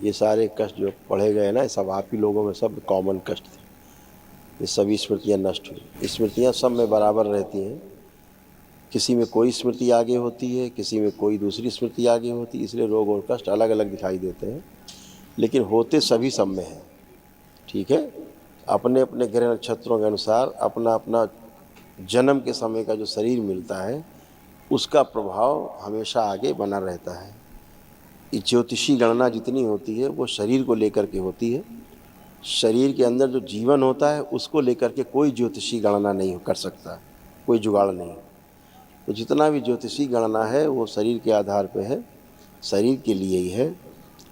ये सारे कष्ट जो पढ़े गए ना, सब आप ही लोगों में सब कॉमन कष्ट थे। ये सभी स्मृतियाँ नष्ट हुई। स्मृतियाँ सब में बराबर रहती हैं, किसी में कोई स्मृति आगे होती है, किसी में कोई दूसरी स्मृति आगे होती है, इसलिए रोग और कष्ट अलग अलग दिखाई देते हैं, लेकिन होते सभी सब में हैं। ठीक है, अपने अपने ग्रह नक्षत्रों के अनुसार अपना अपना जन्म के समय का जो शरीर मिलता है उसका प्रभाव हमेशा आगे बना रहता है। ये ज्योतिषी गणना जितनी होती है वो शरीर को लेकर के होती है। शरीर के अंदर जो जीवन होता है उसको लेकर के कोई ज्योतिषी गणना नहीं कर सकता, कोई जुगाड़ नहीं। तो जितना भी ज्योतिषी गणना है वो शरीर के आधार पे है, शरीर के लिए ही है।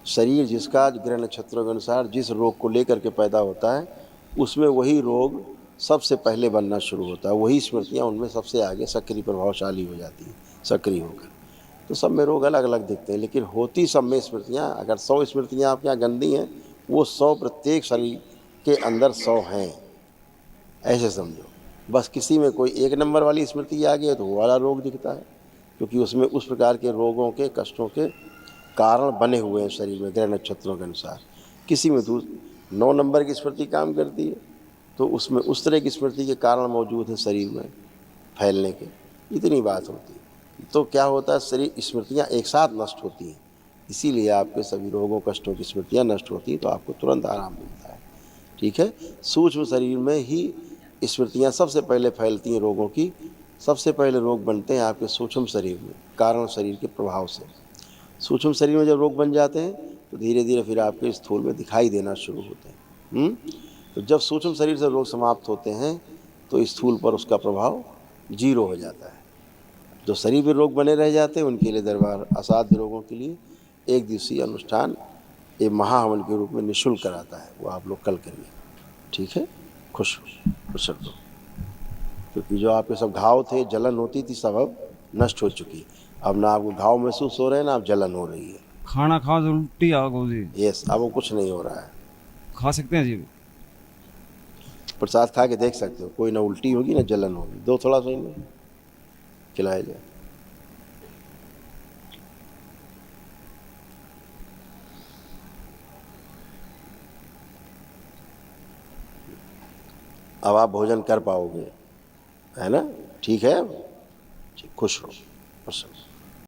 शरीर जिसका ग्रह नक्षत्रों के अनुसार जिस रोग को लेकर के पैदा होता है उसमें वही रोग सबसे पहले बनना शुरू होता है, वही स्मृतियाँ उनमें सबसे आगे सक्रिय प्रभावशाली हो जाती हैं सक्रिय होकर। तो सब में रोग अलग अलग दिखते हैं, लेकिन होती सब में स्मृतियाँ। अगर 100 स्मृतियाँ आपके यहाँ गंदी हैं, वो 100 प्रत्येक शरीर के अंदर 100 हैं, ऐसे समझो। बस किसी में कोई एक नंबर वाली स्मृति आ गई है तो वो वाला रोग दिखता है, क्योंकि उसमें उस प्रकार के रोगों के कष्टों के कारण बने हुए हैं शरीर में ग्रह नक्षत्रों के अनुसार। किसी में 9 नंबर की स्मृति काम करती है तो उसमें उस तरह की स्मृति के कारण मौजूद है शरीर में फैलने के, इतनी बात होती है। तो क्या होता है, शरीर स्मृतियाँ एक साथ नष्ट होती हैं, इसीलिए आपके सभी रोगों कष्टों की स्मृतियाँ नष्ट होती हैं, तो आपको तुरंत आराम मिलता है। ठीक है, सूक्ष्म शरीर में ही स्मृतियाँ सबसे पहले फैलती हैं रोगों की। सबसे पहले रोग बनते हैं आपके सूक्ष्म शरीर में, कारण शरीर के प्रभाव से। सूक्ष्म शरीर में जब रोग बन जाते हैं तो धीरे धीरे फिर आपके स्थूल में दिखाई देना शुरू होते हैं। तो जब सूक्ष्म शरीर से रोग समाप्त होते हैं तो स्थूल पर उसका प्रभाव 0 हो जाता है। जो शरीर में रोग बने रह जाते हैं उनके लिए दरबार असाध्य रोगों के लिए 1 दिवसीय अनुष्ठान ये महाहवन के रूप में निःशुल्क कराता है, वो आप लोग कल करिए। ठीक है, खुश रहो, क्योंकि जो आपके सब घाव थे, जलन होती थी, सब अब नष्ट हो चुकी। अब ना आपको घाव महसूस हो रहे हैं ना आप जलन हो रही है। खाना खा तो उल्टी आ गई जी। यस, अब वो कुछ नहीं हो रहा है। खा सकते हैं जी? प्रसाद खा के देख सकते हो, कोई ना उल्टी होगी ना जलन होगी। दो थोड़ा सा इन्हें खिलाया जाए। अब आप भोजन कर पाओगे, है ना? ठीक है, खुश रहो, प्रसन्न।